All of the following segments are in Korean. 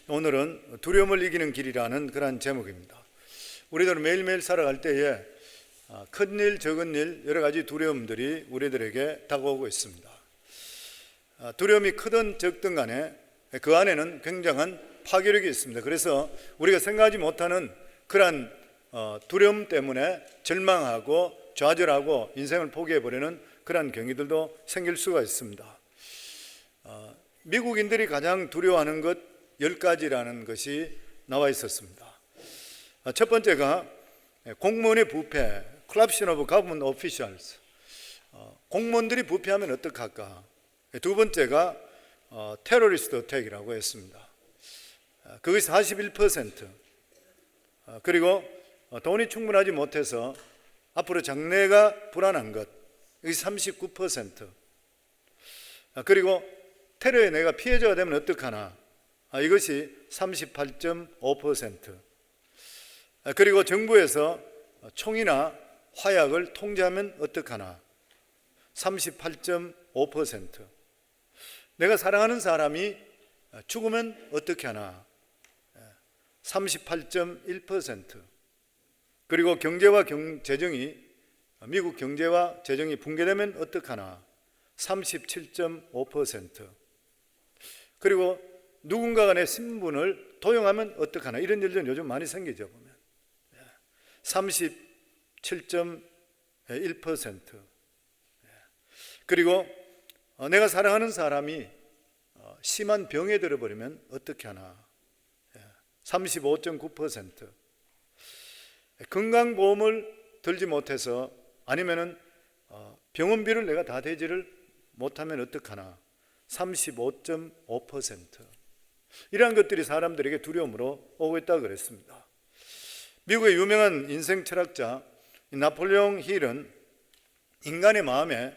오늘은 두려움을 이기는 길이라는 그런 제목입니다. 우리들은 매일매일 살아갈 때에 큰일 적은 일 여러 가지 두려움들이 우리들에게 다가오고 있습니다. 두려움이 크든 적든 간에 그 안에는 굉장한 파괴력이 있습니다. 그래서 우리가 생각하지 못하는 그런 두려움 때문에 절망하고 좌절하고 인생을 포기해버리는 그런 경위들도 생길 수가 있습니다. 미국인들이 가장 두려워하는 것 10가지라는 것이 나와 있었습니다. 첫 번째가 공무원의 부패, Corruption of Government Officials. 공무원들이 부패하면 어떡할까? 두 번째가 테러리스트 어택이라고 했습니다. 그것이 41%. 그리고 돈이 충분하지 못해서 앞으로 장래가 불안한 것, 이것이 39%. 그리고 테러에 내가 피해자가 되면 어떡하나? 이것이 38.5%. 그리고 정부에서 총이나 화약을 통제하면 어떡하나? 38.5%. 내가 사랑하는 사람이 죽으면 어떻게 하나? 38.1%. 그리고 경제와 재정이 미국 경제와 재정이 붕괴되면 어떡하나? 37.5%. 그리고 누군가가 내 신분을 도용하면 어떡하나? 이런 일들은 요즘 많이 생기죠, 보면. 37.1%. 그리고 내가 사랑하는 사람이 심한 병에 들어버리면 어떻게 하나? 35.9%. 건강보험을 들지 못해서 아니면은 병원비를 내가 다 대지를 못하면 어떡하나? 35.5%. 이러한 것들이 사람들에게 두려움으로 오고 있다고 그랬습니다. 미국의 유명한 인생 철학자 나폴레옹 힐은 인간의 마음에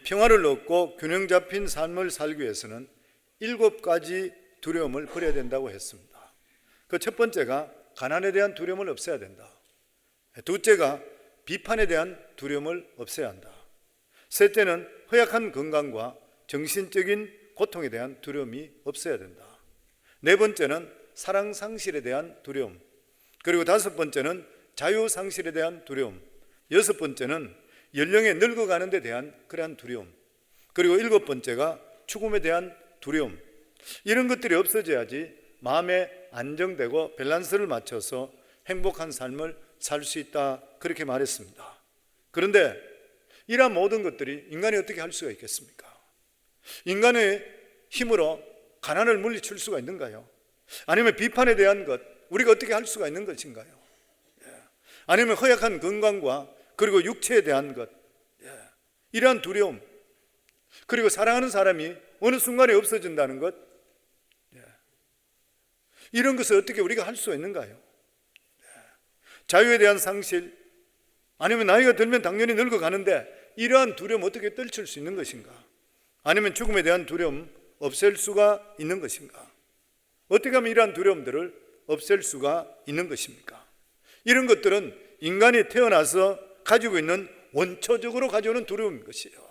평화를 얻고 균형 잡힌 삶을 살기 위해서는 7가지 두려움을 버려야 된다고 했습니다. 그 첫 번째가 가난에 대한 두려움을 없애야 된다. 둘째가 비판에 대한 두려움을 없애야 한다. 셋째는 허약한 건강과 정신적인 고통에 대한 두려움이 없어야 된다. 네 번째는 사랑 상실에 대한 두려움. 그리고 다섯 번째는 자유 상실에 대한 두려움. 여섯 번째는 연령에 늙어가는 데 대한 그러한 두려움. 그리고 일곱 번째가 죽음에 대한 두려움. 이런 것들이 없어져야지 마음에 안정되고 밸런스를 맞춰서 행복한 삶을 살 수 있다, 그렇게 말했습니다. 그런데 이러한 모든 것들이 인간이 어떻게 할 수가 있겠습니까? 인간의 힘으로 가난을 물리칠 수가 있는가요? 아니면 비판에 대한 것 우리가 어떻게 할 수가 있는 것인가요? 아니면 허약한 건강과 그리고 육체에 대한 것, 이러한 두려움, 그리고 사랑하는 사람이 어느 순간에 없어진다는 것, 이런 것을 어떻게 우리가 할 수 있는가요? 자유에 대한 상실, 아니면 나이가 들면 당연히 늙어가는데 이러한 두려움 어떻게 떨칠 수 있는 것인가? 아니면 죽음에 대한 두려움 없앨 수가 있는 것인가? 어떻게 하면 이러한 두려움들을 없앨 수가 있는 것입니까? 이런 것들은 인간이 태어나서 가지고 있는 원초적으로 가져오는 두려움인 것이에요.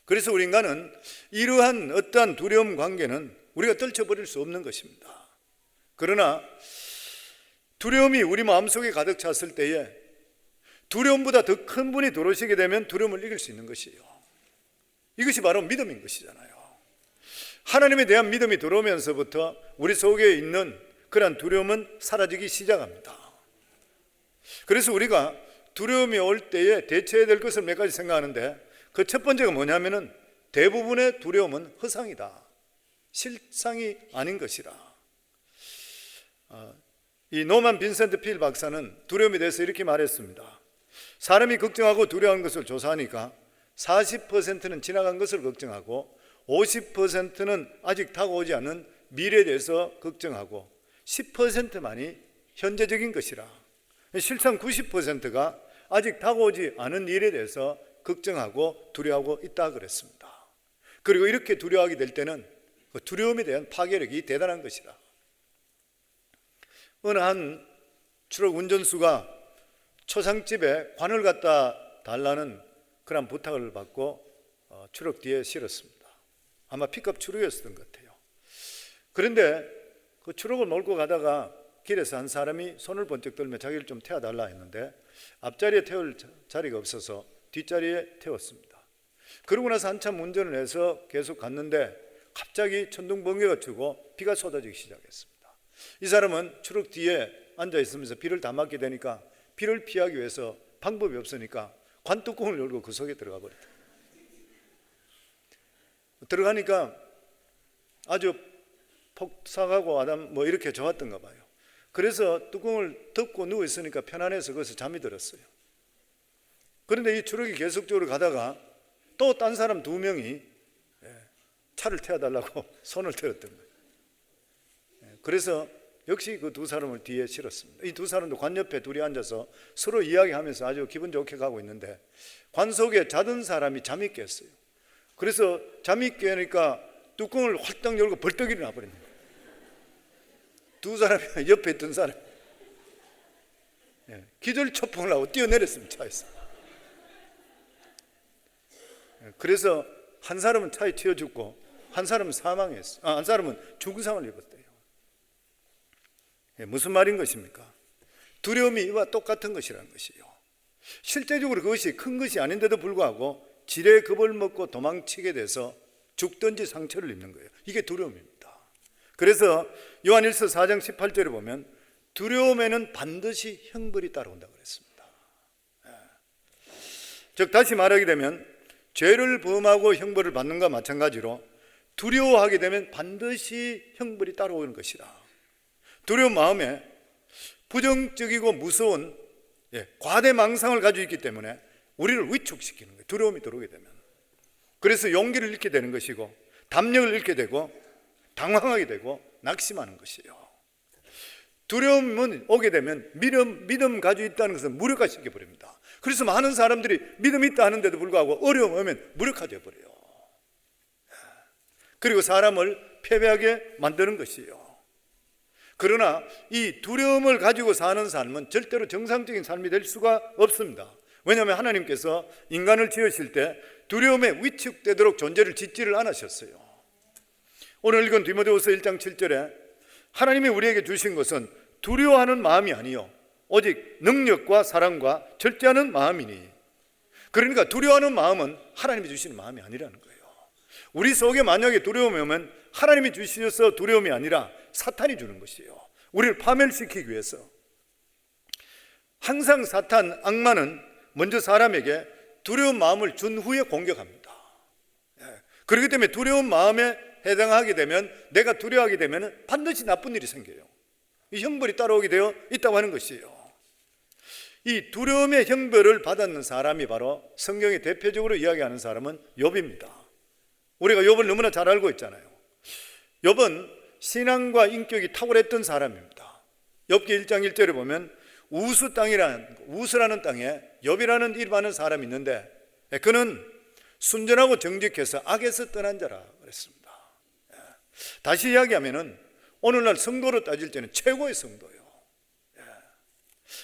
그래서 우리 인간은 이러한 어떠한 두려움 관계는 우리가 떨쳐버릴 수 없는 것입니다. 그러나 두려움이 우리 마음속에 가득 찼을 때에 두려움보다 더 큰 분이 들어오시게 되면 두려움을 이길 수 있는 것이에요. 이것이 바로 믿음인 것이잖아요. 하나님에 대한 믿음이 들어오면서부터 우리 속에 있는 그런 두려움은 사라지기 시작합니다. 그래서 우리가 두려움이 올 때에 대처해야 될 것을 몇 가지 생각하는데, 그 첫 번째가 뭐냐면은 대부분의 두려움은 허상이다, 실상이 아닌 것이라. 이 노만 빈센트 필 박사는 두려움에 대해서 이렇게 말했습니다. 사람이 걱정하고 두려워하는 것을 조사하니까 40%는 지나간 것을 걱정하고 50%는 아직 다가오지 않은 미래에 대해서 걱정하고 10%만이 현재적인 것이라. 실상 90%가 아직 다가오지 않은 일에 대해서 걱정하고 두려워하고 있다 그랬습니다. 그리고 이렇게 두려워하게 될 때는 그 두려움에 대한 파괴력이 대단한 것이라. 어느 한 트럭 운전수가 초상집에 관을 갖다 달라는 그런 부탁을 받고 트럭 뒤에 실었습니다. 아마 픽업 트럭이었던 것 같아요. 그런데 그 추록을 몰고 가다가 길에서 한 사람이 손을 번쩍 들며 자기를 좀 태워달라 했는데 앞자리에 태울 자리가 없어서 뒷자리에 태웠습니다. 그러고 나서 한참 운전을 해서 계속 갔는데 갑자기 천둥 번개가 치고 비가 쏟아지기 시작했습니다. 이 사람은 추록 뒤에 앉아 있으면서 비를 다 맞게 되니까 비를 피하기 위해서 방법이 없으니까 관뚜껑을 열고 그 속에 들어가 버렸다. 들어가니까 아주 폭삭하고 아담 뭐 이렇게 좋았던가 봐요. 그래서 뚜껑을 덮고 누워 있으니까 편안해서 거기서 잠이 들었어요. 그런데 이 추록이 계속적으로 가다가 또 딴 사람 2명이 차를 태워달라고 손을 들었던 거예요. 그래서 역시 그 2 사람을 뒤에 실었습니다. 이 2 사람도 관 옆에 둘이 앉아서 서로 이야기하면서 아주 기분 좋게 가고 있는데 관 속에 자던 사람이 잠이 깼어요. 그래서 잠이 깨니까 뚜껑을 활짝 열고 벌떡 일어나 버린 거예요. 2 사람이 옆에 있던 사람 기절초풍을 하고 뛰어내렸습니다. 차에서. 그래서 한 사람은 차에 튀어 죽고 한 사람은 사망했어요. 한 사람은 중상을 입었대요. 무슨 말인 것입니까? 두려움이 이와 똑같은 것이라는 것이요. 실제적으로 그것이 큰 것이 아닌데도 불구하고 지레 겁을 먹고 도망치게 돼서 죽든지 상처를 입는 거예요. 이게 두려움입니다. 그래서 요한일서 4장 18절에 보면 두려움에는 반드시 형벌이 따라온다고 그랬습니다. 즉 다시 말하게 되면 죄를 범하고 형벌을 받는 것과 마찬가지로 두려워하게 되면 반드시 형벌이 따라오는 것이다. 두려운 마음에 부정적이고 무서운 과대망상을 가지고 있기 때문에 우리를 위축시키는 거예요. 두려움이 들어오게 되면. 그래서 용기를 잃게 되는 것이고 담력을 잃게 되고 당황하게 되고 낙심하는 것이에요. 두려움은 오게 되면 믿음 가지고 있다는 것은 무력화시켜 버립니다. 그래서 많은 사람들이 믿음이 있다 하는데도 불구하고 어려움 오면 무력화되어 버려요. 그리고 사람을 패배하게 만드는 것이에요. 그러나 이 두려움을 가지고 사는 삶은 절대로 정상적인 삶이 될 수가 없습니다. 왜냐하면 하나님께서 인간을 지으실 때 두려움에 위축되도록 존재를 짓지를 않으셨어요. 오늘 읽은 디모데후서 1장 7절에 하나님이 우리에게 주신 것은 두려워하는 마음이 아니요 오직 능력과 사랑과 절제하는 마음이니. 그러니까 두려워하는 마음은 하나님이 주시는 마음이 아니라는 거예요. 우리 속에 만약에 두려움이 오면 하나님이 주셔서 두려움이 아니라 사탄이 주는 것이에요. 우리를 파멸시키기 위해서. 항상 사탄, 악마는 먼저 사람에게 두려운 마음을 준 후에 공격합니다. 그렇기 때문에 두려운 마음에 해당하게 되면, 내가 두려워하게 되면 반드시 나쁜 일이 생겨요. 이 형벌이 따라오게 되어 있다고 하는 것이에요. 이 두려움의 형벌을 받았는 사람이 바로 성경에 대표적으로 이야기하는 사람은 욥입니다. 우리가 욥을 너무나 잘 알고 있잖아요. 욥은 신앙과 인격이 탁월했던 사람입니다. 욥기 1장 1절에 보면 우스라는 땅에 욥이라는 이름 하는 사람이 있는데 그는 순전하고 정직해서 악에서 떠난 자라 그랬습니다. 다시 이야기하면은 오늘날 성도로 따질 때는 최고의 성도예요.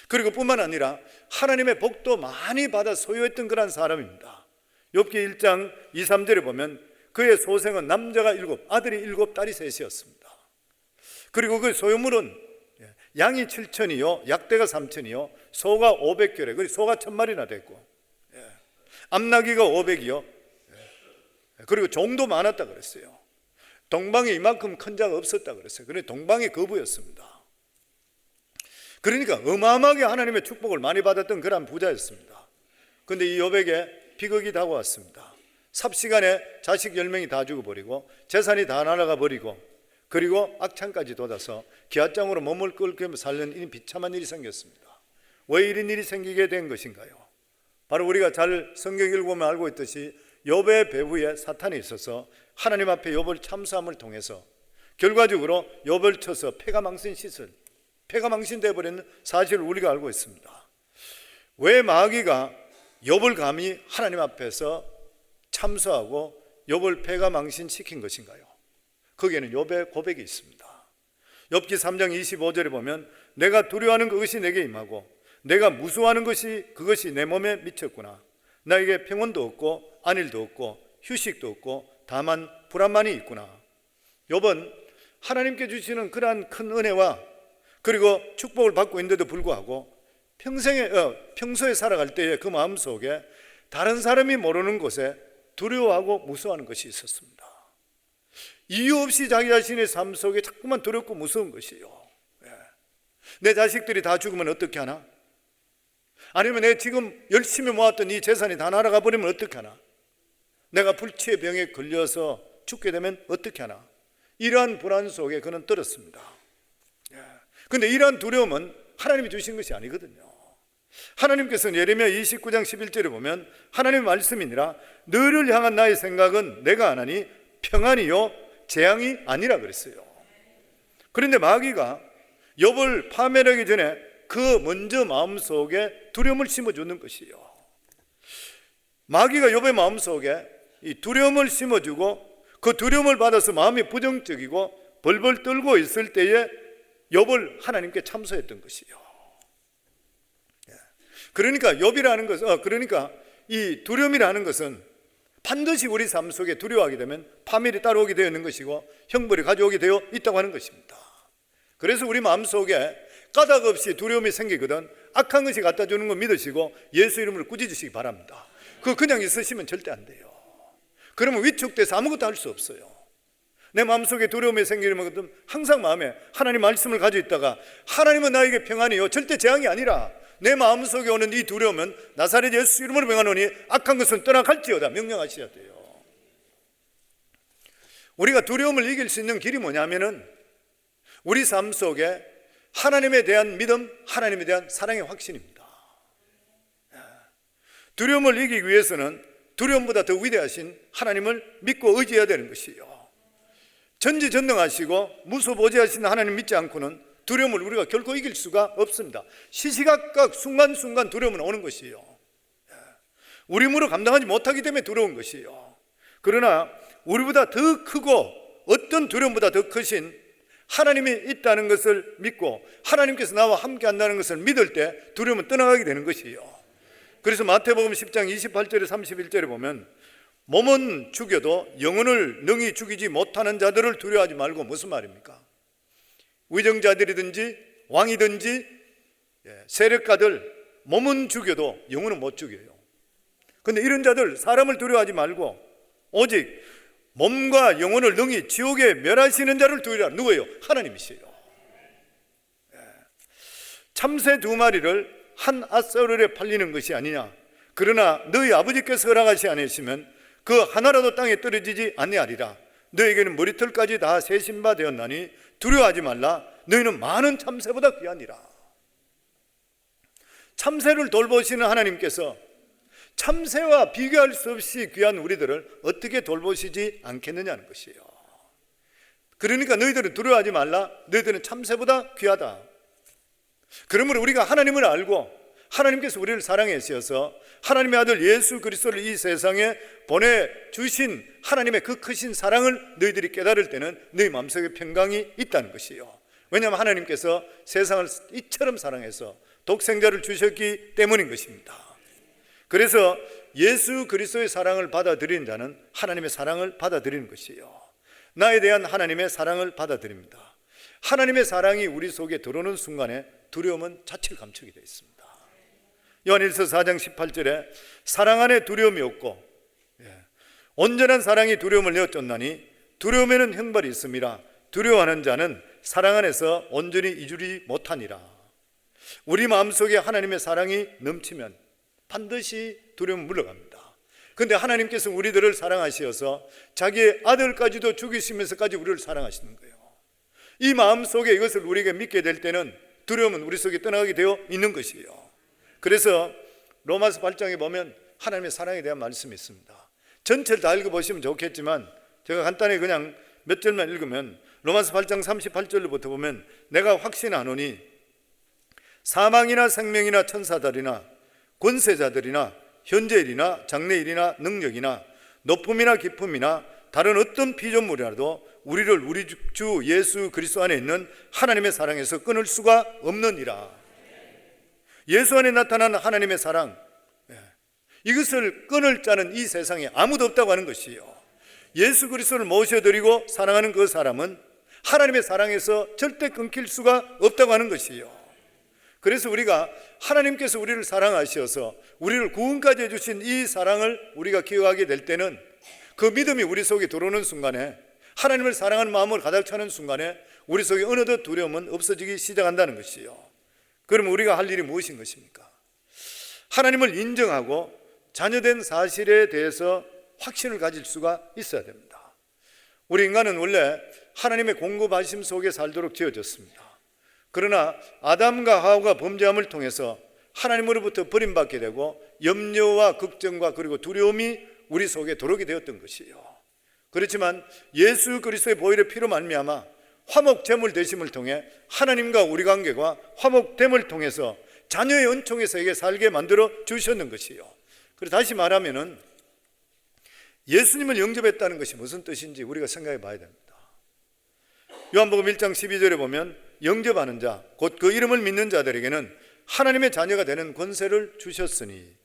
그리고 뿐만 아니라 하나님의 복도 많이 받아 소유했던 그런 사람입니다. 욥기 1장 2, 3절에 보면 그의 소생은 남자가 7, 아들이 7, 딸이 3이었습니다. 그리고 그 소유물은 양이 7,000이요, 약대가 3,000이요, 소가 500결에, 그리고 소가 1,000마리나 됐고, 암나귀가 500이요, 그리고 종도 많았다 그랬어요. 동방에 이만큼 큰 자가 없었다 그랬어요. 그런데 동방의 거부였습니다. 그러니까 어마어마하게 하나님의 축복을 많이 받았던 그런 부자였습니다. 그런데 이 욥에게 비극이 다가왔습니다. 삽시간에 자식 10명이 다 죽어버리고 재산이 다 날아가 버리고 그리고 악창까지 돋아서 기아장으로 몸을 끓이며 살는 이 비참한 일이 생겼습니다. 왜 이런 일이 생기게 된 것인가요? 바로 우리가 잘 성경 읽어보면 알고 있듯이 욥의 배후에 사탄이 있어서 하나님 앞에 욥을 참수함을 통해서 결과적으로 욥을 쳐서 폐가 망신되어 버리는 사실을 우리가 알고 있습니다. 왜 마귀가 욥을 감히 하나님 앞에서 참수하고 욥을 폐가 망신시킨 것인가요? 거기에는 욥의 고백이 있습니다. 욥기 3장 25절에 보면 내가 두려워하는 그것이 내게 임하고 내가 무서워하는 것이 그것이 내 몸에 미쳤구나. 나에게 평온도 없고 안일도 없고 휴식도 없고 다만 불안만이 있구나. 욥은 하나님께 주시는 그러한 큰 은혜와 그리고 축복을 받고 있는데도 불구하고 평소에 살아갈 때에 그 마음속에 다른 사람이 모르는 곳에 두려워하고 무서워하는 것이 있었습니다. 이유 없이 자기 자신의 삶 속에 자꾸만 두렵고 무서운 것이요. 내 자식들이 다 죽으면 어떻게 하나? 아니면 내 지금 열심히 모았던 이 재산이 다 날아가 버리면 어떻게 하나? 내가 불치의 병에 걸려서 죽게 되면 어떻게 하나? 이러한 불안 속에 그는 떨었습니다. 그런데 이러한 두려움은 하나님이 주신 것이 아니거든요. 하나님께서는 예레미야 29장 11절에 보면 하나님의 말씀이니라 너를 향한 나의 생각은 내가 안 하니 평안이요 재앙이 아니라 그랬어요. 그런데 마귀가 욥을 파멸하기 전에 그 먼저 마음속에 두려움을 심어주는 것이요. 마귀가 욥의 마음속에 이 두려움을 심어주고 그 두려움을 받아서 마음이 부정적이고 벌벌 떨고 있을 때에 욥을 하나님께 참소했던 것이요. 그러니까 욥이라는 것은 그러니까 이 두려움이라는 것은 반드시 우리 삶 속에 두려워하게 되면 파멸이 따라오게 되어 있는 것이고 형벌이 가져오게 되어 있다고 하는 것입니다. 그래서 우리 마음속에 까닭 없이 두려움이 생기거든 악한 것이 갖다 주는 거 믿으시고 예수 이름으로 꾸짖으시기 바랍니다. 그거 그냥 있으시면 절대 안 돼요. 그러면 위축돼서 아무것도 할 수 없어요. 내 마음속에 두려움이 생기면 항상 마음에 하나님 말씀을 가지고 있다가 하나님은 나에게 평안이요 절대 재앙이 아니라 내 마음속에 오는 이 두려움은 나사렛 예수 이름으로 명하노니 악한 것은 떠나갈지어다 명령하셔야 돼요. 우리가 두려움을 이길 수 있는 길이 뭐냐면은 우리 삶 속에 하나님에 대한 믿음, 하나님에 대한 사랑의 확신입니다. 두려움을 이기기 위해서는 두려움보다 더 위대하신 하나님을 믿고 의지해야 되는 것이요. 전지전능하시고 무소보지하신 하나님 믿지 않고는 두려움을 우리가 결코 이길 수가 없습니다. 시시각각 순간순간 두려움은 오는 것이요. 우리 힘으로 감당하지 못하기 때문에 두려운 것이요. 그러나 우리보다 더 크고 어떤 두려움보다 더 크신 하나님이 있다는 것을 믿고 하나님께서 나와 함께 한다는 것을 믿을 때 두려움은 떠나가게 되는 것이요. 그래서 마태복음 10장 28절에 31절에 보면 몸은 죽여도 영혼을 능히 죽이지 못하는 자들을 두려워하지 말고 무슨 말입니까? 위정자들이든지 왕이든지 세력가들 몸은 죽여도 영혼은 못 죽여요. 그런데 이런 자들 사람을 두려워하지 말고 오직 몸과 영혼을 능히 지옥에 멸하시는 자를 두려워하라. 누구예요? 하나님이시에요. 참새 2마리를 한 앗서울에 팔리는 것이 아니냐. 그러나 너희 아버지께서 허락하시 아니시면 그 하나라도 땅에 떨어지지 아니하리라. 너에게는 머리털까지 다 세신 바 되었나니 두려워하지 말라. 너희는 많은 참새보다 귀하니라. 참새를 돌보시는 하나님께서 참새와 비교할 수 없이 귀한 우리들을 어떻게 돌보시지 않겠느냐는 것이에요. 그러니까 너희들은 두려워하지 말라. 너희들은 참새보다 귀하다. 그러므로 우리가 하나님을 알고 하나님께서 우리를 사랑해 주셔서 하나님의 아들 예수 그리스도를 이 세상에 보내주신 하나님의 그 크신 사랑을 너희들이 깨달을 때는 너희 마음속에 평강이 있다는 것이에요. 왜냐하면 하나님께서 세상을 이처럼 사랑해서 독생자를 주셨기 때문인 것입니다. 그래서 예수 그리스도의 사랑을 받아들이는 자는 하나님의 사랑을 받아들이는 것이에요. 나에 대한 하나님의 사랑을 받아들입니다. 하나님의 사랑이 우리 속에 들어오는 순간에 두려움은 자취를 감추게 되어 있습니다. 요한일서 4장 18절에 사랑 안에 두려움이 없고 온전한 사랑이 두려움을 내어쫓나니 두려움에는 형벌이 있음이라. 두려워하는 자는 사랑 안에서 온전히 이루지 못하니라. 우리 마음속에 하나님의 사랑이 넘치면 반드시 두려움은 물러갑니다. 그런데 하나님께서 우리들을 사랑하셔서 자기의 아들까지도 죽이시면서까지 우리를 사랑하시는 거예요. 이 마음속에 이것을 우리에게 믿게 될 때는 두려움은 우리 속에 떠나가게 되어 있는 것이에요. 그래서 로마서 8장에 보면 하나님의 사랑에 대한 말씀이 있습니다. 전체를 다 읽어보시면 좋겠지만 제가 간단히 그냥 몇 절만 읽으면 로마서 8장 38절부터 보면 내가 확신하노니 사망이나 생명이나 천사들이나 권세자들이나 현재일이나 장래일이나 능력이나 높음이나 깊음이나 다른 어떤 피조물이라도 우리를 우리 주 예수 그리스도 안에 있는 하나님의 사랑에서 끊을 수가 없느니라. 예수 안에 나타난 하나님의 사랑, 이것을 끊을 자는 이 세상에 아무도 없다고 하는 것이에요. 예수 그리스도를 모셔드리고 사랑하는 그 사람은 하나님의 사랑에서 절대 끊길 수가 없다고 하는 것이요. 그래서 우리가 하나님께서 우리를 사랑하셔서 우리를 구원까지 해주신 이 사랑을 우리가 기억하게 될 때는 그 믿음이 우리 속에 들어오는 순간에, 하나님을 사랑하는 마음을 가득 차는 순간에 우리 속에 어느덧 두려움은 없어지기 시작한다는 것이요. 그러면 우리가 할 일이 무엇인 것입니까? 하나님을 인정하고 자녀된 사실에 대해서 확신을 가질 수가 있어야 됩니다. 우리 인간은 원래 하나님의 공급하심 속에 살도록 지어졌습니다. 그러나 아담과 하와가 범죄함을 통해서 하나님으로부터 버림받게 되고 염려와 걱정과 그리고 두려움이 우리 속에 들어오게 되었던 것이요. 그렇지만 예수 그리스도의 보혈의 피로 말미암아 화목 제물 되심을 통해 하나님과 우리 관계가 화목됨을 통해서 자녀의 은총에서 살게 만들어 주셨는 것이요. 그래서 다시 말하면은 예수님을 영접했다는 것이 무슨 뜻인지 우리가 생각해 봐야 됩니다. 요한복음 1장 12절에 보면 영접하는 자, 곧 그 이름을 믿는 자들에게는 하나님의 자녀가 되는 권세를 주셨으니,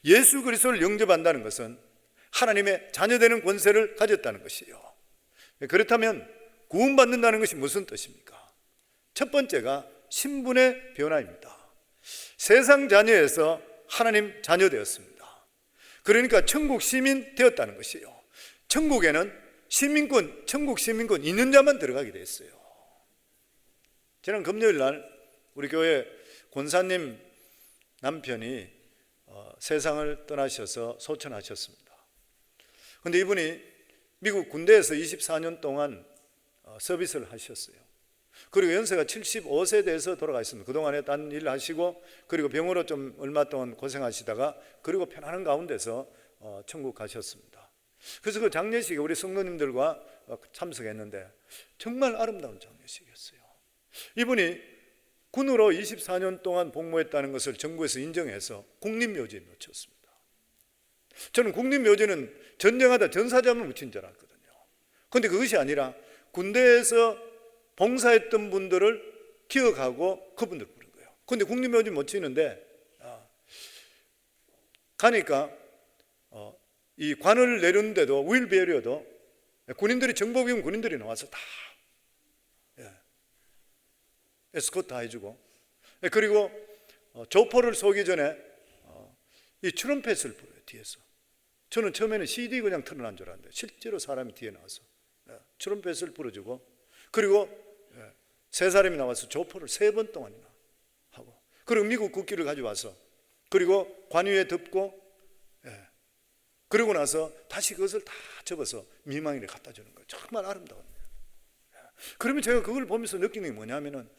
예수 그리스도를 영접한다는 것은 하나님의 자녀 되는 권세를 가졌다는 것이요. 그렇다면 구원받는다는 것이 무슨 뜻입니까? 첫 번째가 신분의 변화입니다. 세상 자녀에서 하나님 자녀 되었습니다. 그러니까 천국 시민 되었다는 것이요. 천국에는 시민권, 천국 시민권 있는 자만 들어가게 됐어요. 지난 금요일 날 우리 교회 권사님 남편이 세상을 떠나셔서 소천하셨습니다. 그런데 이분이 미국 군대에서 24년 동안 서비스를 하셨어요. 그리고 연세가 75세 돼서 돌아가 있습니다. 그동안에 딴 일 하시고 그리고 병으로 좀 얼마 동안 고생하시다가 그리고 편안한 가운데서 천국 가셨습니다. 그래서 그 장례식에 우리 성도님들과 참석했는데 정말 아름다운 장례식이었어요. 이분이 군으로 24년 동안 복무했다는 것을 정부에서 인정해서 국립묘지에 놓쳤습니다. 저는 국립묘지는 전쟁하다 전사자만 묻힌 줄 알았거든요. 그런데 그것이 아니라 군대에서 봉사했던 분들을 기억하고 그분들 부른 거예요. 그런데 국립묘지 못 치는데 가니까 이 관을 내렸는데도 윌베리어도 군인들이, 정복 입은 군인들이 나와서 다 에스코트 다 해주고, 그리고 조포를 쏘기 전에 이 트럼펫을 불어요, 뒤에서. 저는 처음에는 CD 그냥 틀어난 줄 알았는데 실제로 사람이 뒤에 나와서 트럼펫을 불어주고, 그리고 세 사람이 나와서 조포를 3번 동안이나 하고, 그리고 미국 국기를 가져와서 그리고 관 위에 덮고, 그리고 나서 다시 그것을 다 접어서 미망인에 갖다 주는 거예요. 정말 아름다운. 그러면 제가 그걸 보면서 느끼는 게 뭐냐면은,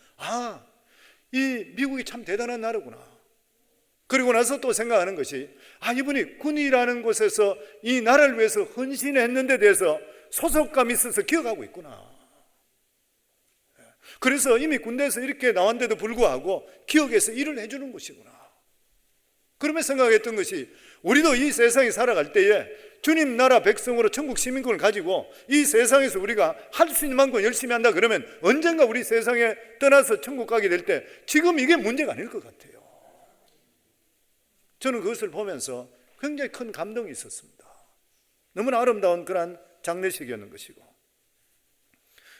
이 미국이 참 대단한 나라구나. 그리고 나서 또 생각하는 것이, 이분이 군이라는 곳에서 이 나라를 위해서 헌신했는데 대해서 소속감이 있어서 기억하고 있구나. 그래서 이미 군대에서 이렇게 나왔는데도 불구하고 기억해서 일을 해주는 것이구나. 그러면 생각했던 것이, 우리도 이 세상에 살아갈 때에 주님 나라 백성으로 천국 시민권을 가지고 이 세상에서 우리가 할 수 있는 만큼 열심히 한다 그러면 언젠가 우리 세상에 떠나서 천국 가게 될 때 지금 이게 문제가 아닐 것 같아요. 저는 그것을 보면서 굉장히 큰 감동이 있었습니다. 너무나 아름다운 그러한 장례식이었는 것이고,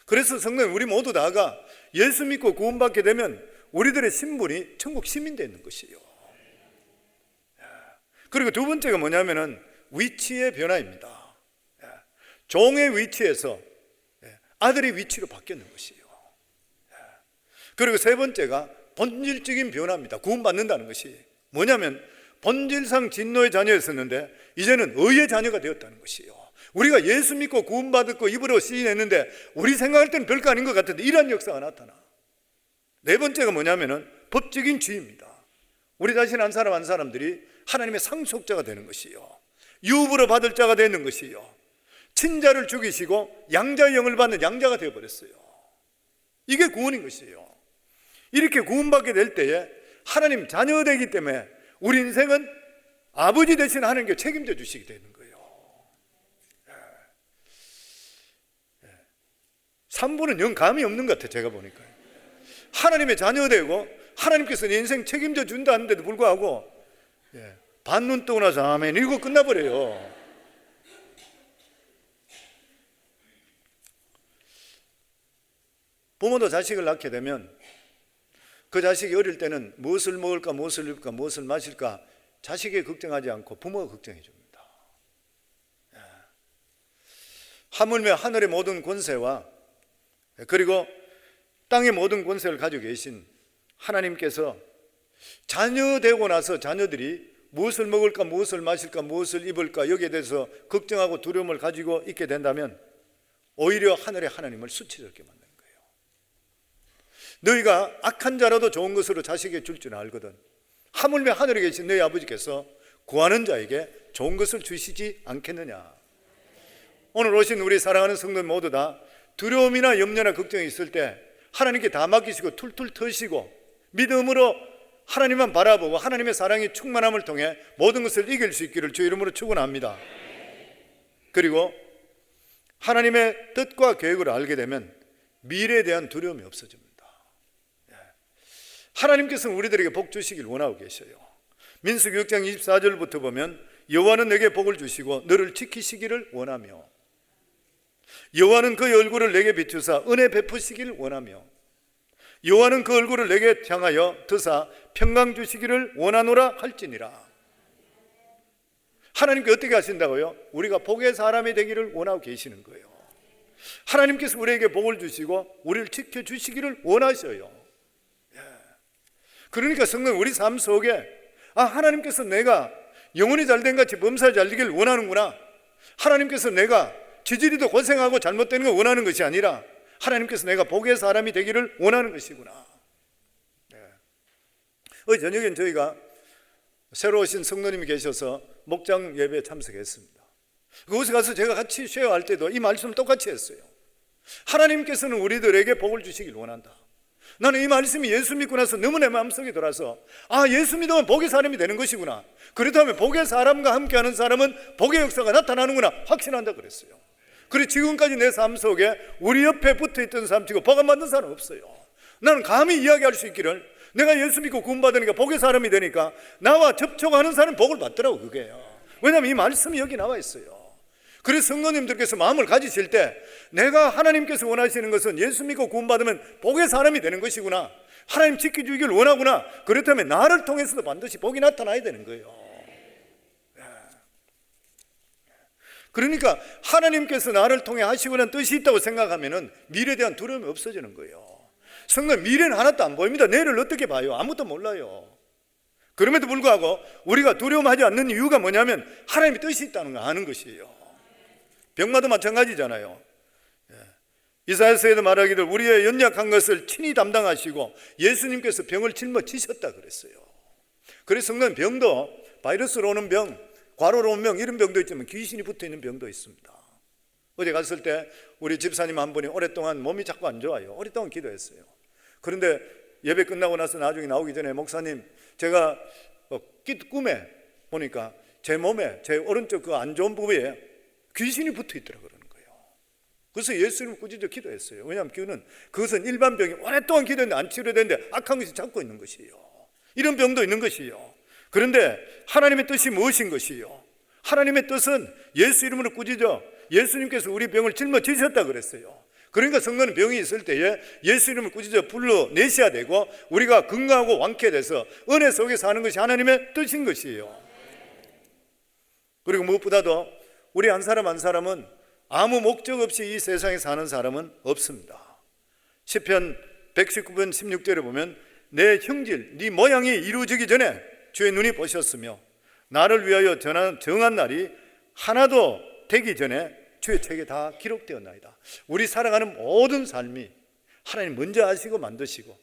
그래서 성도님, 우리 모두 다가 예수 믿고 구원받게 되면 우리들의 신분이 천국 시민 되는 것이에요. 그리고 두 번째가 뭐냐면은 위치의 변화입니다. 종의 위치에서 아들의 위치로 바뀌는 것이에요. 그리고 세 번째가 본질적인 변화입니다. 구원받는다는 것이 뭐냐면, 본질상 진노의 자녀였었는데 이제는 의의 자녀가 되었다는 것이에요. 우리가 예수 믿고 구원받았고 입으로 시인했는데 우리 생각할 때는 별거 아닌 것 같은데 이러한 역사가 나타나. 네 번째가 뭐냐면은 법적인 지위입니다. 우리 자신 한 사람 한 사람들이 하나님의 상속자가 되는 것이요, 유업으로 받을 자가 되는 것이요, 친자를 죽이시고 양자의 영을 받는 양자가 되어버렸어요. 이게 구원인 것이에요. 이렇게 구원받게 될 때에 하나님 자녀가 되기 때문에 우리 인생은 아버지 대신 하나님께 책임져 주시게 되는 거예요. 3부는 영 감이 없는 것 같아요. 제가 보니까 하나님의 자녀가 되고 하나님께서 내 인생 책임져 준다는데도 불구하고 반눈 뜨고 나서 아멘 이거 끝나버려요. 부모도 자식을 낳게 되면 그 자식이 어릴 때는 무엇을 먹을까, 무엇을 입을까, 무엇을 마실까 자식이 걱정하지 않고 부모가 걱정해 줍니다. 하물며 하늘의 모든 권세와 그리고 땅의 모든 권세를 가지고 계신 하나님께서 자녀 되고 나서 자녀들이 무엇을 먹을까, 무엇을 마실까, 무엇을 입을까 여기에 대해서 걱정하고 두려움을 가지고 있게 된다면 오히려 하늘의 하나님을 수치스럽게 만드는 거예요. 너희가 악한 자라도 좋은 것으로 자식에게 줄 줄 알거든 하물며 하늘에 계신 너희 아버지께서 구하는 자에게 좋은 것을 주시지 않겠느냐. 오늘 오신 우리 사랑하는 성도들 모두 다 두려움이나 염려나 걱정이 있을 때 하나님께 다 맡기시고 툴툴 터시고 믿음으로 하나님만 바라보고 하나님의 사랑이 충만함을 통해 모든 것을 이길 수 있기를 주 이름으로 축원합니다. 그리고 하나님의 뜻과 계획을 알게 되면 미래에 대한 두려움이 없어집니다. 하나님께서는 우리들에게 복 주시길 원하고 계셔요. 민수기 6장 24절부터 보면 여호와는 내게 복을 주시고 너를 지키시기를 원하며 여호와는 그의 얼굴을 내게 비추사 은혜 베푸시기를 원하며 여호와는 그 얼굴을 내게 향하여 드사 평강 주시기를 원하노라 할지니라. 하나님께 어떻게 하신다고요? 우리가 복의 사람이 되기를 원하고 계시는 거예요. 하나님께서 우리에게 복을 주시고 우리를 지켜주시기를 원하셔요. 그러니까 성도는 우리 삶 속에 하나님께서 내가 영혼이 잘된 같이 범사에 잘되기를 원하는구나. 하나님께서 내가 지지리도 고생하고 잘못되는 걸 원하는 것이 아니라 하나님께서 내가 복의 사람이 되기를 원하는 것이구나. 어제 저녁엔 저희가 새로 오신 성도님이 계셔서 목장 예배에 참석했습니다. 그곳에 가서 제가 같이 쉐어할 때도 이 말씀을 똑같이 했어요. 하나님께서는 우리들에게 복을 주시길 원한다. 나는 이 말씀이 예수 믿고 나서 너무 내 마음속에 들어와서 예수 믿으면 복의 사람이 되는 것이구나. 그렇다면 복의 사람과 함께하는 사람은 복의 역사가 나타나는구나 확신한다 그랬어요. 그리고 지금까지 내 삶 속에 우리 옆에 붙어있던 사람 치고 복 안 받는 사람 없어요. 나는 감히 이야기할 수 있기를 내가 예수 믿고 구원받으니까 복의 사람이 되니까 나와 접촉하는 사람은 복을 받더라고. 그게요. 왜냐하면 이 말씀이 여기 나와 있어요. 그래서 성도님들께서 마음을 가지실 때 내가 하나님께서 원하시는 것은 예수 믿고 구원받으면 복의 사람이 되는 것이구나, 하나님 지켜주기를 원하구나, 그렇다면 나를 통해서도 반드시 복이 나타나야 되는 거예요. 그러니까 하나님께서 나를 통해 하시고는 뜻이 있다고 생각하면 미래에 대한 두려움이 없어지는 거예요. 성도 미래는 하나도 안 보입니다. 내일을 어떻게 봐요? 아무도 몰라요. 그럼에도 불구하고 우리가 두려움하지 않는 이유가 뭐냐면 하나님의 뜻이 있다는 걸 아는 것이에요. 병마도 마찬가지잖아요. 이사야서에도 말하기를 우리의 연약한 것을 친히 담당하시고 예수님께서 병을 짊어지셨다 그랬어요. 그래서 성도는 병도 바이러스로 오는 병, 과로로 오는 병, 이런 병도 있지만 귀신이 붙어있는 병도 있습니다. 어제 갔을 때 우리 집사님 한 분이 오랫동안 몸이 자꾸 안 좋아요. 오랫동안 기도했어요. 그런데 예배 끝나고 나서 나중에 나오기 전에 목사님, 제가 꿈에 보니까 제 몸에, 제 오른쪽 그 안 좋은 부위에 귀신이 붙어 있더라 그러는 거예요. 그래서 예수님을 꾸짖어 기도했어요. 왜냐하면 그것은 일반 병이 오랫동안 기도했는데 안 치료되는데 악한 것이 잡고 있는 것이에요. 이런 병도 있는 것이에요. 그런데 하나님의 뜻이 무엇인 것이에요? 하나님의 뜻은 예수 이름으로 꾸짖어 예수님께서 우리 병을 짊어지셨다 그랬어요. 그러니까 성도는 병이 있을 때에 예수 이름을 꾸짖어 불러내셔야 되고 우리가 건강하고 완쾌 돼서 은혜 속에 사는 것이 하나님의 뜻인 것이에요. 그리고 무엇보다도 우리 한 사람 한 사람은 아무 목적 없이 이 세상에 사는 사람은 없습니다. 시편 119편 16절에 보면 내 형질, 네 모양이 이루어지기 전에 주의 눈이 보셨으며 나를 위하여 정한 날이 하나도 되기 전에 주의 책에 다 기록되었나이다. 우리 살아가는 모든 삶이 하나님 먼저 아시고 만드시고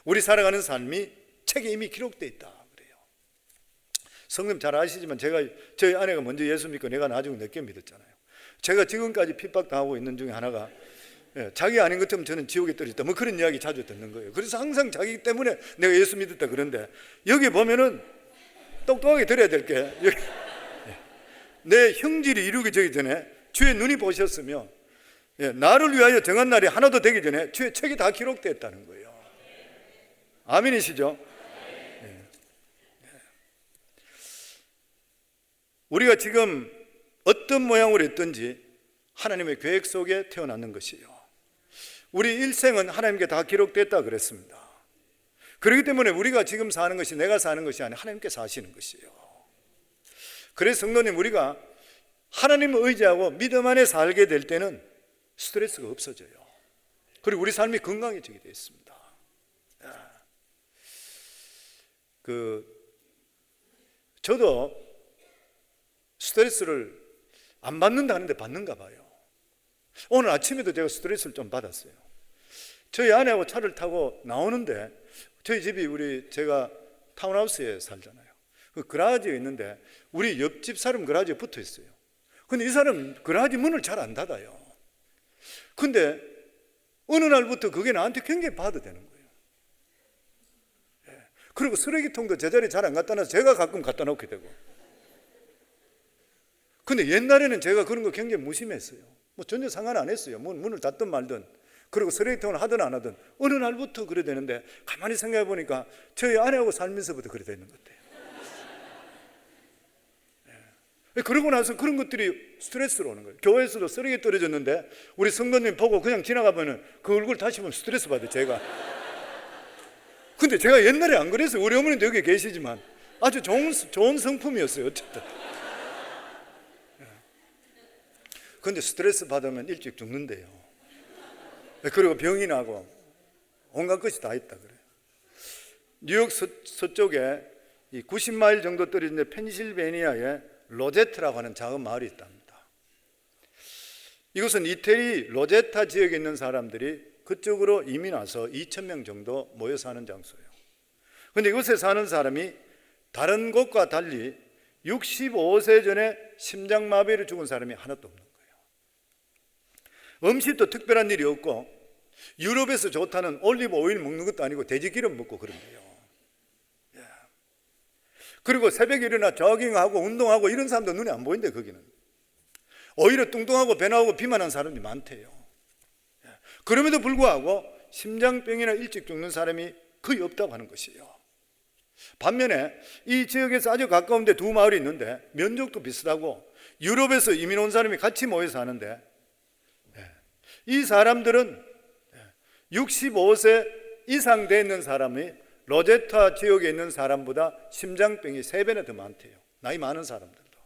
우리 살아가는 삶이 책에 이미 기록되어 있다 그래요. 성님 잘 아시지만 저희 아내가 먼저 예수 믿고 내가 나중에 늦게 믿었잖아요. 제가 지금까지 핍박당하고 있는 중에 하나가 자기 아닌 것 같으면 저는 지옥에 떨어졌다 뭐 그런 이야기 자주 듣는 거예요. 그래서 항상 자기 때문에 내가 예수 믿었다 그런데 여기 보면은 똑똑하게 들어야 될 게 내 형질이 이루기 전에 주의 눈이 보셨으며 나를 위하여 정한 날이 하나도 되기 전에 주의 책이 다 기록되었다는 거예요. 아멘이시죠? 우리가 지금 어떤 모양으로 있든지 하나님의 계획 속에 태어났는 것이에요. 우리 일생은 하나님께 다 기록됐다 그랬습니다. 그렇기 때문에 우리가 지금 사는 것이 내가 사는 것이 아니라 하나님께 사시는 것이에요. 그래서 성도님, 우리가 하나님을 의지하고 믿음 안에 살게 될 때는 스트레스가 없어져요. 그리고 우리 삶이 건강해지게 되어 있습니다. 저도 스트레스를 안 받는다는데 받는가 봐요. 오늘 아침에도 제가 스트레스를 좀 받았어요. 저희 아내하고 차를 타고 나오는데, 저희 집이 제가 타운하우스에 살잖아요. 그 그라지에 있는데 우리 옆집 사람 그라지에 붙어 있어요. 근데 이 사람 그라지 문을 잘 안 닫아요. 근데 어느 날부터 그게 나한테 굉장히 받아대는 거예요. 그리고 쓰레기통도 제자리에 잘 안 갖다 놔서 제가 가끔 갖다 놓게 되고. 근데 옛날에는 제가 그런 거 굉장히 무심했어요. 전혀 상관 안 했어요. 문을 닫든 말든. 그리고 쓰레기통을 하든 안 하든 어느 날부터 그래 되는데, 가만히 생각해 보니까 저희 아내하고 살면서부터 그래 되는 것 같아요. 그러고 나서 그런 것들이 스트레스로 오는 거예요. 교회에서도 쓰레기 떨어졌는데 우리 성도님 보고 그냥 지나가면 그 얼굴 다시 보면 스트레스 받아요, 제가. 근데 제가 옛날에 안 그랬어요. 우리 어머니도 여기 계시지만 아주 좋은 성품이었어요, 어쨌든. 근데 스트레스 받으면 일찍 죽는데요. 그리고 병이 나고 온갖 것이 다 있다 그래요. 뉴욕 서쪽에 90마일 정도 떨어진 펜실베니아에 로제트라고 하는 작은 마을이 있답니다. 이곳은 이태리 로제타 지역에 있는 사람들이 그쪽으로 이민 와서 2,000명 정도 모여 사는 장소예요. 그런데 이곳에 사는 사람이 다른 곳과 달리 65세 전에 심장마비로 죽은 사람이 하나도 없는 거예요. 음식도 특별한 일이 없고, 유럽에서 좋다는 올리브 오일 먹는 것도 아니고 돼지기름 먹고 그런대요. 그리고 새벽에 일어나 조깅하고 운동하고 이런 사람도 눈에 안 보인대. 거기는 오히려 뚱뚱하고 배 나오고 비만한 사람이 많대요. 그럼에도 불구하고 심장병이나 일찍 죽는 사람이 거의 없다고 하는 것이에요. 반면에 이 지역에서 아주 가까운 데 두 마을이 있는데 면적도 비슷하고 유럽에서 이민 온 사람이 같이 모여 사는데, 이 사람들은 65세 이상 돼 있는 사람이 로제타 지역에 있는 사람보다 심장병이 3배나 더 많대요. 나이 많은 사람들도.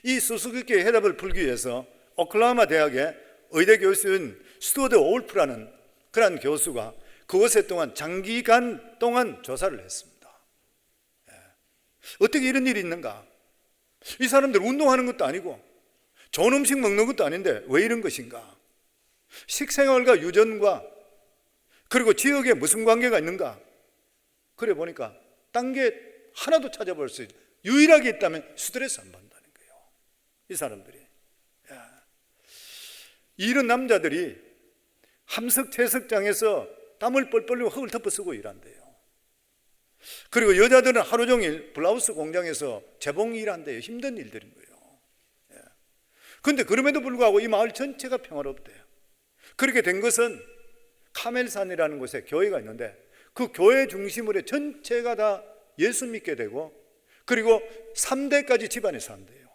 이 수수께끼의 해답을 풀기 위해서 오클라호마 대학의 의대 교수인 스튜어트 올프라는 그런 교수가 그곳에 장기간 동안 조사를 했습니다. 어떻게 이런 일이 있는가? 이 사람들 운동하는 것도 아니고 좋은 음식 먹는 것도 아닌데 왜 이런 것인가? 식생활과 유전과 그리고 지역에 무슨 관계가 있는가? 그래 보니까 딴 게 하나도 찾아볼 수 있어요. 유일하게 있다면 스트레스 안 받는다는 거예요, 이 사람들이. 이런 남자들이 함석 채석장에서 땀을 뻘뻘 흘리고 흙을 덮어 쓰고 일한대요. 그리고 여자들은 하루 종일 블라우스 공장에서 재봉 일한대요. 힘든 일들인 거예요. 그런데 그럼에도 불구하고 이 마을 전체가 평화롭대요. 그렇게 된 것은 카멜산이라는 곳에 교회가 있는데 그 교회 중심으로 전체가 다 예수 믿게 되고, 그리고 3대까지 집안에 산대요.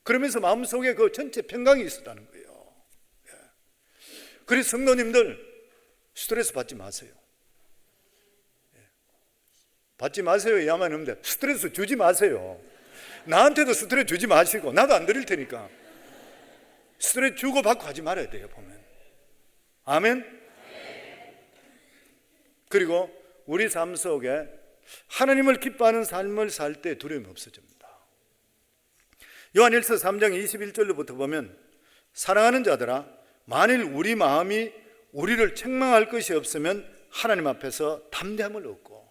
그러면서 마음속에 그 전체 평강이 있었다는 거예요. 그래서 성도님들 스트레스 받지 마세요. 받지 마세요 이야만 하는데 스트레스 주지 마세요. 나한테도 스트레스 주지 마시고 나도 안 드릴 테니까 스트레스 주고 받고 하지 말아야 돼요, 보면. 아멘. 그리고 우리 삶 속에 하나님을 기뻐하는 삶을 살 때 두려움이 없어집니다. 요한일서 3장 21절로부터 보면, 사랑하는 자들아, 만일 우리 마음이 우리를 책망할 것이 없으면 하나님 앞에서 담대함을 얻고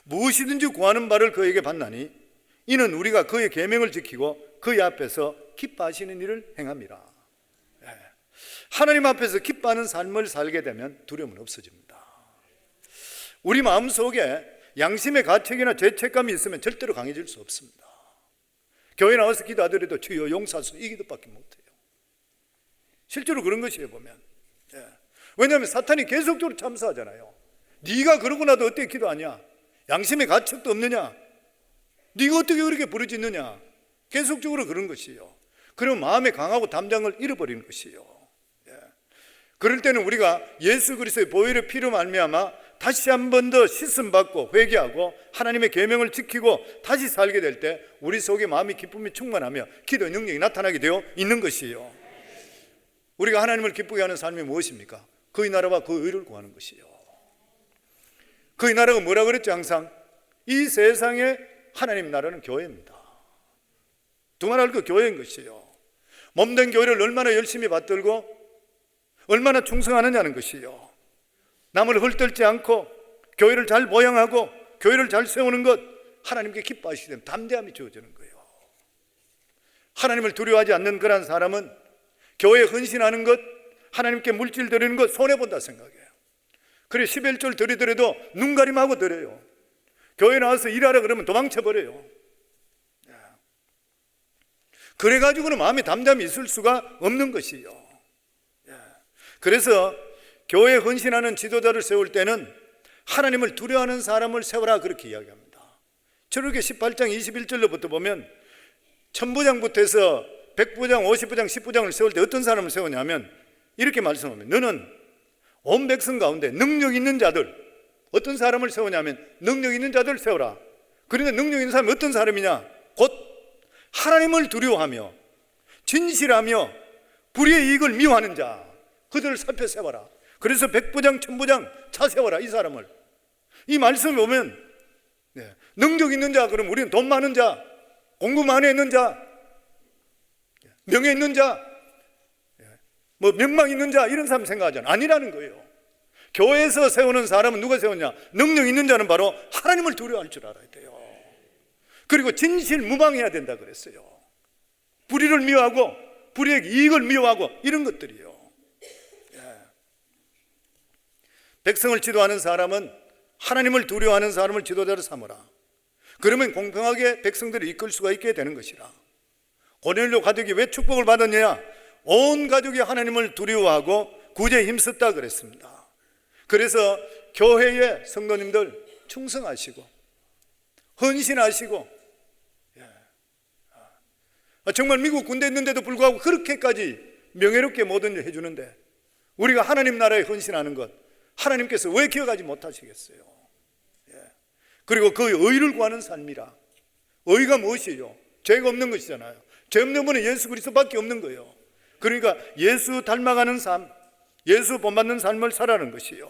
무엇이든지 구하는 바를 그에게 받나니 이는 우리가 그의 계명을 지키고 그의 앞에서 기뻐하시는 일을 행함이라. 하나님 앞에서 기뻐하는 삶을 살게 되면 두려움은 없어집니다. 우리 마음속에 양심의 가책이나 죄책감이 있으면 절대로 강해질 수 없습니다. 교회 나와서 기도하더라도 주여 용서하소서 이 기도밖에 못해요. 실제로 그런 것이에요, 보면. 왜냐하면 사탄이 계속적으로 참사하잖아요. 네가 그러고 나도 어떻게 기도하냐? 양심의 가책도 없느냐? 네가 어떻게 그렇게 부르짖느냐? 계속적으로 그런 것이에요. 그러면 마음의 강하고 담장을 잃어버리는 것이에요. 그럴 때는 우리가 예수 그리스도의 보혈의 피로 말미암아 다시 한 번 더 씻음 받고 회개하고 하나님의 계명을 지키고 다시 살게 될 때 우리 속에 마음이 기쁨이 충만하며 기도의 능력이 나타나게 되어 있는 것이에요. 우리가 하나님을 기쁘게 하는 삶이 무엇입니까? 그의 나라와 그 의를 구하는 것이에요. 그의 나라가 뭐라 그랬죠? 항상 이 세상에 하나님 나라는 교회입니다. 두말할 그 교회인 것이에요. 몸된 교회를 얼마나 열심히 받들고 얼마나 충성하느냐는 것이에요. 남을 헐뜯지 않고 교회를 잘 모양하고 교회를 잘 세우는 것, 하나님께 기뻐하시기 때문에 담대함이 주어지는 거예요. 하나님을 두려워하지 않는 그런 사람은 교회에 헌신하는 것, 하나님께 물질 드리는 것 손해본다 생각해요. 그래 11절 드리더라도 눈가림하고 드려요. 교회 나와서 일하라 그러면 도망쳐버려요. 그래가지고는 마음에 담담히 있을 수가 없는 것이에요. 그래서 교회에 헌신하는 지도자를 세울 때는 하나님을 두려워하는 사람을 세워라 그렇게 이야기합니다. 저렇게 18장 21절로부터 보면 천부장부터 해서 100부장, 50부장, 10부장을 세울 때 어떤 사람을 세우냐면 이렇게 말씀합니다. 너는 온 백성 가운데 능력 있는 자들, 어떤 사람을 세우냐면 능력 있는 자들 세워라. 그런데 능력 있는 사람이 어떤 사람이냐? 곧 하나님을 두려워하며 진실하며 불의의 이익을 미워하는 자, 그들을 살펴 세워라. 그래서 100부장, 1000부장 차 세워라. 이 사람을. 이 말씀을 보면 능력 있는 자, 그럼 우리는 돈 많은 자, 공부 많이 했는 자, 명예 있는 자, 뭐 명망 있는 자, 이런 사람 생각하잖아요. 아니라는 거예요. 교회에서 세우는 사람은 누가 세우냐? 능력 있는 자는 바로 하나님을 두려워할 줄 알아야 돼요. 그리고 진실무방해야 된다 그랬어요. 불의를 미워하고 불의의 이익을 미워하고 이런 것들이요. 백성을 지도하는 사람은 하나님을 두려워하는 사람을 지도자로 삼으라. 그러면 공평하게 백성들을 이끌 수가 있게 되는 것이라. 고넬료 가족이 왜 축복을 받았냐? 온 가족이 하나님을 두려워하고 구제에 힘썼다 그랬습니다. 그래서 교회의 성도님들 충성하시고 헌신하시고, 정말 미국 군대 있는데도 불구하고 그렇게까지 명예롭게 모든 일 해주는데 우리가 하나님 나라에 헌신하는 것 하나님께서 왜 기억하지 못하시겠어요? 그리고 그 의를 구하는 삶이라. 의가 무엇이에요? 죄가 없는 것이잖아요. 죄 없는 분은 예수 그리스도밖에 없는 거예요. 그러니까 예수 닮아가는 삶, 예수 본받는 삶을 살아가는 것이에요.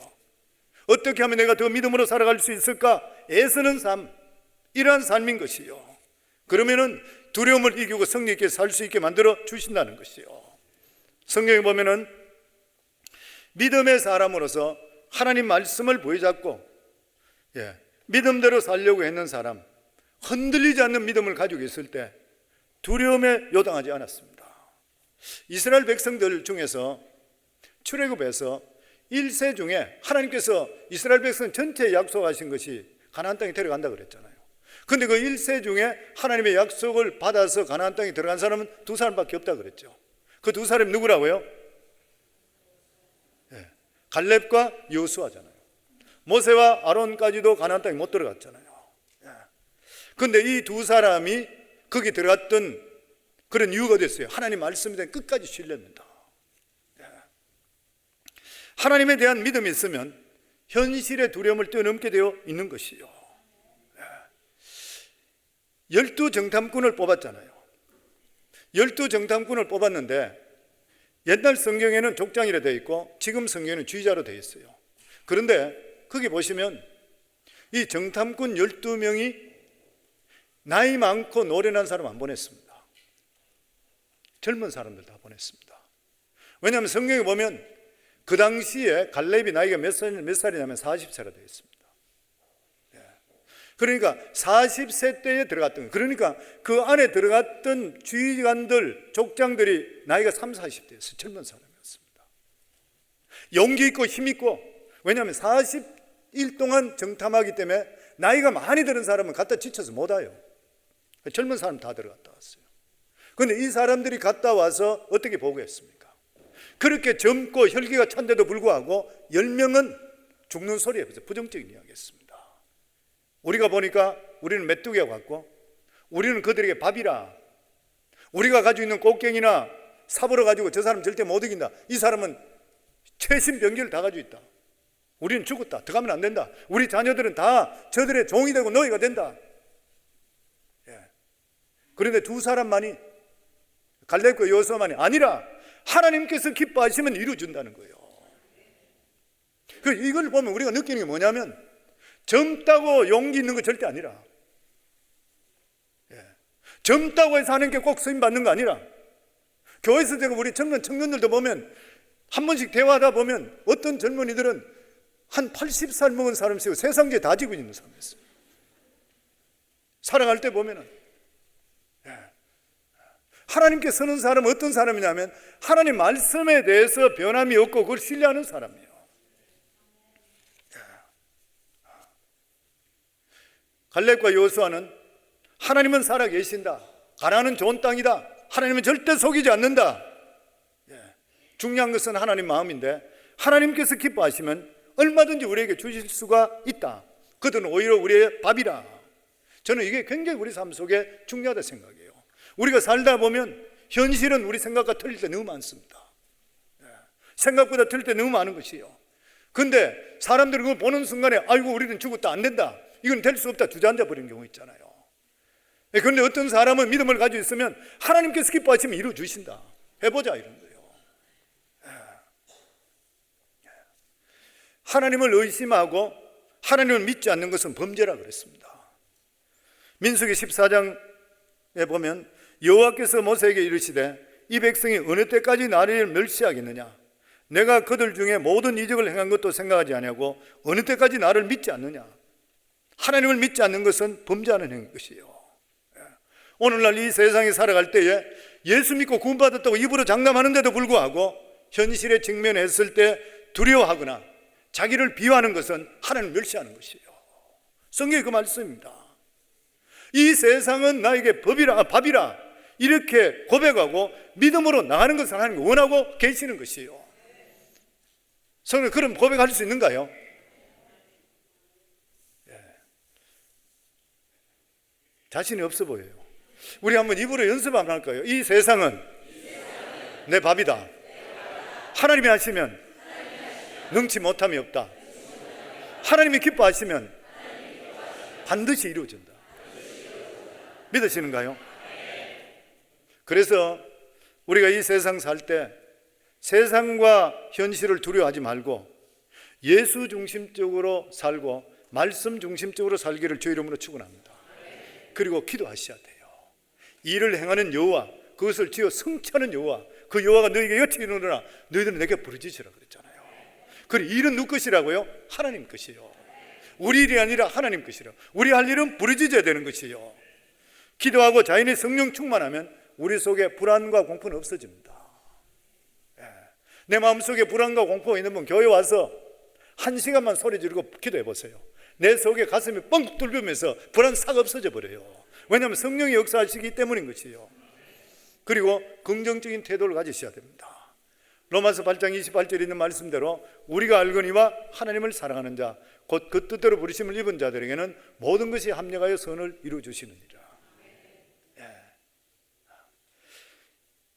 어떻게 하면 내가 더 믿음으로 살아갈 수 있을까? 애쓰는 삶, 이러한 삶인 것이요. 그러면은 두려움을 이기고 성령 있게 살 수 있게 만들어 주신다는 것이요. 성경에 보면은 믿음의 사람으로서 하나님 말씀을 보여잡고 믿음대로 살려고 했는 사람, 흔들리지 않는 믿음을 가지고 있을 때 두려움에 요당하지 않았습니다. 이스라엘 백성들 중에서 출애굽에서 1세 중에 하나님께서 이스라엘 백성 전체에 약속하신 것이 가나안 땅에 데려간다 그랬잖아요. 근데 그 1세 중에 하나님의 약속을 받아서 가나안 땅에 들어간 사람은 2사람밖에 없다 그랬죠. 그 2사람이 누구라고요? 갈렙과 여호수아잖아요. 모세와 아론까지도 가나안 땅에 못 들어갔잖아요. 근데 이 2사람이 거기 들어갔던 그런 이유가 됐어요. 하나님 말씀에 대한 끝까지 신뢰입니다. 하나님에 대한 믿음이 있으면 현실의 두려움을 뛰어넘게 되어 있는 것이요. 12정탐꾼을 뽑았잖아요. 12정탐꾼을 뽑았는데 옛날 성경에는 족장이라 되어 있고 지금 성경에는 주의자로 되어 있어요. 그런데 거기 보시면 이 정탐꾼 12명이 나이 많고 노련한 사람 안 보냈습니다. 젊은 사람들 다 보냈습니다. 왜냐하면 성경에 보면 그 당시에 갈렙이 나이가 몇 살이냐면 40세가 되어 있습니다. 그러니까 40세 때에 들어갔던, 그러니까 그 안에 들어갔던 주의관들, 족장들이 나이가 30, 40대였어요. 젊은 사람이었습니다. 용기 있고 힘 있고, 왜냐하면 40일 동안 정탐하기 때문에 나이가 많이 들은 사람은 갔다 지쳐서 못 와요. 젊은 사람 다 들어갔다 왔어요. 그런데 이 사람들이 갔다 와서 어떻게 보고했습니까? 그렇게 젊고 혈기가 찬데도 불구하고 10명은 죽는 소리에 부정적인 이야기했습니다. 우리가 보니까 우리는 메뚜기와 같고 우리는 그들에게 밥이라, 우리가 가지고 있는 꽃갱이나 삽으로 가지고 저 사람 절대 못 이긴다, 이 사람은 최신 병기를 다 가지고 있다. 우리는 죽었다. 들어가면 안 된다. 우리 자녀들은 다 저들의 종이 되고 노예가 된다. 그런데 두 사람만이, 갈렙과 여호수아만이 아니라 하나님께서 기뻐하시면 이루어준다는 거예요. 이걸 보면 우리가 느끼는 게 뭐냐면 젊다고 용기 있는 거 절대 아니라, 젊다고 해서 하나님께 꼭 쓰임 받는 거 아니라, 교회에서 제가 우리 젊은 청년들도 보면 한 번씩 대화하다 보면 어떤 젊은이들은 한 80살 먹은 사람이고 세상에 다 지고 있는 사람이었어요. 살아갈 때 보면은 하나님께 서는 사람은 어떤 사람이냐면 하나님 말씀에 대해서 변함이 없고 그걸 신뢰하는 사람이에요. 갈렙과 여호수아는 하나님은 살아 계신다, 가나안은 좋은 땅이다, 하나님은 절대 속이지 않는다. 중요한 것은 하나님 마음인데 하나님께서 기뻐하시면 얼마든지 우리에게 주실 수가 있다. 그들은 오히려 우리의 밥이라. 저는 이게 굉장히 우리 삶 속에 중요하다 생각해요. 우리가 살다 보면 현실은 우리 생각과 틀릴 때 너무 많습니다. 생각보다 틀릴 때 너무 많은 것이에요. 근데 사람들이 그걸 보는 순간에 아이고 우리는 죽었다, 안 된다, 이건 될 수 없다, 주저앉아 버리는 경우 있잖아요. 그런데 어떤 사람은 믿음을 가지고 있으면 하나님께서 기뻐하시면 이루어주신다, 해보자, 이런 거예요. 하나님을 의심하고 하나님을 믿지 않는 것은 범죄라 그랬습니다. 민수기 14장에 보면 여호와께서 모세에게 이르시되 이 백성이 어느 때까지 나를 멸시하겠느냐, 내가 그들 중에 모든 이적을 행한 것도 생각하지 아니하고 어느 때까지 나를 믿지 않느냐. 하나님을 믿지 않는 것은 범죄하는 행위인 것이에요. 오늘날 이 세상에 살아갈 때에 예수 믿고 구원받았다고 입으로 장담하는데도 불구하고 현실에 직면했을 때 두려워하거나 자기를 비하하는 것은 하나님을 멸시하는 것이에요. 성경의 그 말씀입니다. 이 세상은 나에게 밥이라 이렇게 고백하고 믿음으로 나가는 것을 하나님이 원하고 계시는 것이에요. 성경 그럼 고백할 수 있는가요? 자신이 없어 보여요. 우리 한번 입으로 연습 한번 할까요? 이 세상은 내 밥이다. 하나님이 하시면 능치 못함이 없다. 하나님이 기뻐하시면 반드시 이루어진다. 믿으시는가요? 그래서 우리가 이 세상 살 때 세상과 현실을 두려워하지 말고 예수 중심적으로 살고 말씀 중심적으로 살기를 주 이름으로 축원합니다. 그리고 기도하셔야 돼요. 일을 행하는 여호와, 그것을 지어 성취하는 여호와, 그 여호와가 너희에게 여치 이르노라 너희들은 내게 부르짖으라 그랬잖아요. 그리고 일은 누구 것이라고요? 하나님 것이요. 우리 일이 아니라 하나님 것이라. 우리 할 일은 부르짖어야 되는 것이요. 기도하고 자연의 성령 충만하면 우리 속에 불안과 공포는 없어집니다. 내 마음속에 불안과 공포가 있는 분 교회 와서 1시간만 소리 지르고 기도해 보세요. 내 속에 가슴이 뻥 뚫리면서 불안 싹 없어져 버려요. 왜냐하면 성령이 역사하시기 때문인 것이에요. 그리고 긍정적인 태도를 가지셔야 됩니다. 로마서 8장 28절에 있는 말씀대로 우리가 알거니와 하나님을 사랑하는 자 곧 그 뜻대로 부르심을 입은 자들에게는 모든 것이 합력하여 선을 이루어 주시느니라.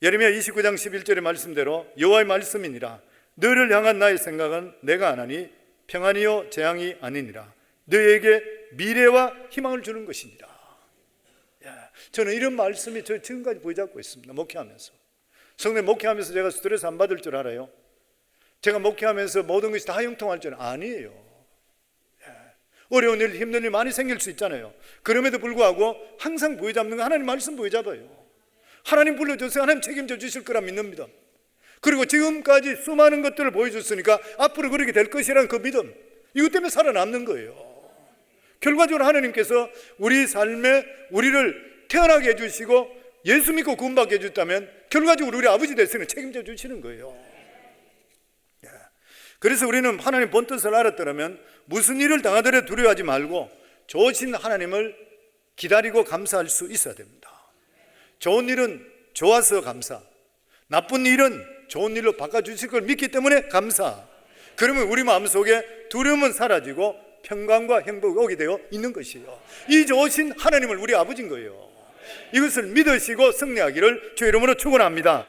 예레미야 29장 11절의 말씀대로 여호와의 말씀이니라 너를 향한 나의 생각은 내가 아나니 평안이요 재앙이 아니니라 너에게 미래와 희망을 주는 것이니라. 저는 이런 말씀이 저 지금까지 보여잡고 있습니다. 목회하면서 성내 목회하면서 제가 스트레스 안 받을 줄 알아요? 제가 목회하면서 모든 것이 다 형통할 줄은 아니에요. 어려운 일, 힘든 일 많이 생길 수 있잖아요. 그럼에도 불구하고 항상 보여잡는 건 하나님 말씀 보여잡아요. 하나님 불러주세요. 하나님 책임져 주실 거라 믿습니다. 그리고 지금까지 수많은 것들을 보여줬으니까 앞으로 그렇게 될 것이라는 그 믿음, 이것 때문에 살아남는 거예요. 결과적으로 하나님께서 우리 삶에 우리를 태어나게 해주시고 예수 믿고 구원받게 해줬다면 결과적으로 우리 아버지 됐으니 책임져 주시는 거예요. 그래서 우리는 하나님 본뜻을 알았더라면 무슨 일을 당하더라도 두려워하지 말고 좋으신 하나님을 기다리고 감사할 수 있어야 됩니다. 좋은 일은 좋아서 감사, 나쁜 일은 좋은 일로 바꿔주실 걸 믿기 때문에 감사. 그러면 우리 마음속에 두려움은 사라지고 평강과 행복이 오게 되어 있는 것이에요. 이 좋으신 하나님을 우리 아버지인 거예요. 이것을 믿으시고 승리하기를 주 이름으로 축원합니다.